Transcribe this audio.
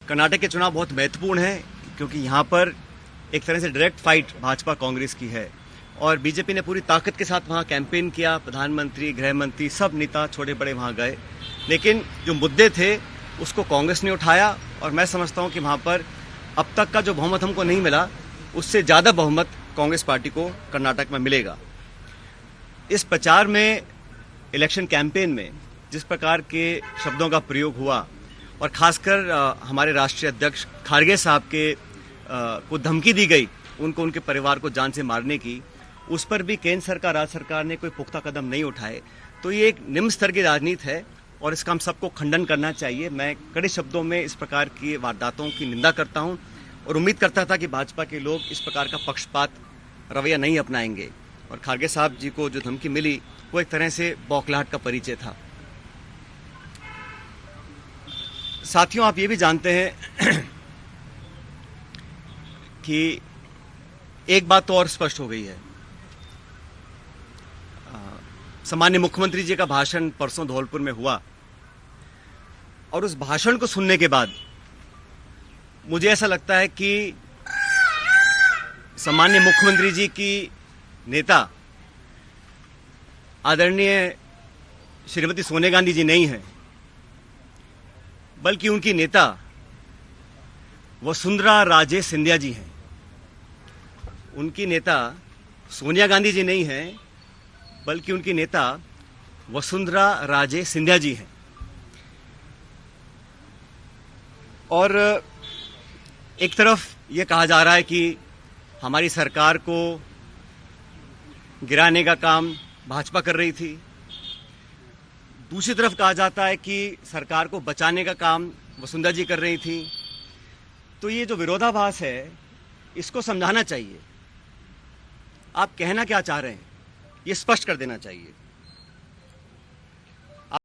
कर्नाटक के चुनाव बहुत महत्वपूर्ण हैं क्योंकि यहाँ पर एक तरह से डायरेक्ट फाइट भाजपा कांग्रेस की है और बीजेपी ने पूरी ताकत के साथ वहाँ कैंपेन किया। प्रधानमंत्री, गृह मंत्री, सब नेता छोटे बड़े वहाँ गए, लेकिन जो मुद्दे थे उसको कांग्रेस ने उठाया और मैं समझता हूँ कि वहाँ पर अब तक का जो बहुमत हमको नहीं मिला उससे ज़्यादा बहुमत कांग्रेस पार्टी को कर्नाटक में मिलेगा। इस प्रचार में, इलेक्शन कैंपेन में जिस प्रकार के शब्दों का प्रयोग हुआ और खासकर हमारे राष्ट्रीय अध्यक्ष खारगे साहब के को धमकी दी गई, उनको उनके परिवार को जान से मारने की, उस पर भी केंद्र सरकार, राज्य सरकार ने कोई पुख्ता कदम नहीं उठाए। तो ये एक निम्न स्तर की राजनीति है और इसका हम सबको खंडन करना चाहिए। मैं कड़े शब्दों में इस प्रकार की वारदातों की निंदा करता हूं और उम्मीद करता था कि भाजपा के लोग इस प्रकार का पक्षपात रवैया नहीं अपनाएंगे। और खारगे साहब जी को जो धमकी मिली वो एक तरह से बौखलाहट का परिचय था। साथियों, आप ये भी जानते हैं कि एक बात तो और स्पष्ट हो गई है। सामान्य मुख्यमंत्री जी का भाषण परसों धौलपुर में हुआ और उस भाषण को सुनने के बाद मुझे ऐसा लगता है कि सामान्य मुख्यमंत्री जी की नेता आदरणीय श्रीमती सोनिया गांधी जी नहीं है, बल्कि उनकी नेता वसुंधरा राजे सिंधिया जी हैं। उनकी नेता सोनिया गांधी जी नहीं हैं, बल्कि उनकी नेता वसुंधरा राजे सिंधिया जी हैं। और एक तरफ ये कहा जा रहा है कि हमारी सरकार को गिराने का काम भाजपा कर रही थी, दूसरी तरफ कहा जाता है कि सरकार को बचाने का काम वसुंधरा जी कर रही थी। तो ये जो विरोधाभास है इसको समझाना चाहिए। आप कहना क्या चाह रहे हैं ये स्पष्ट कर देना चाहिए।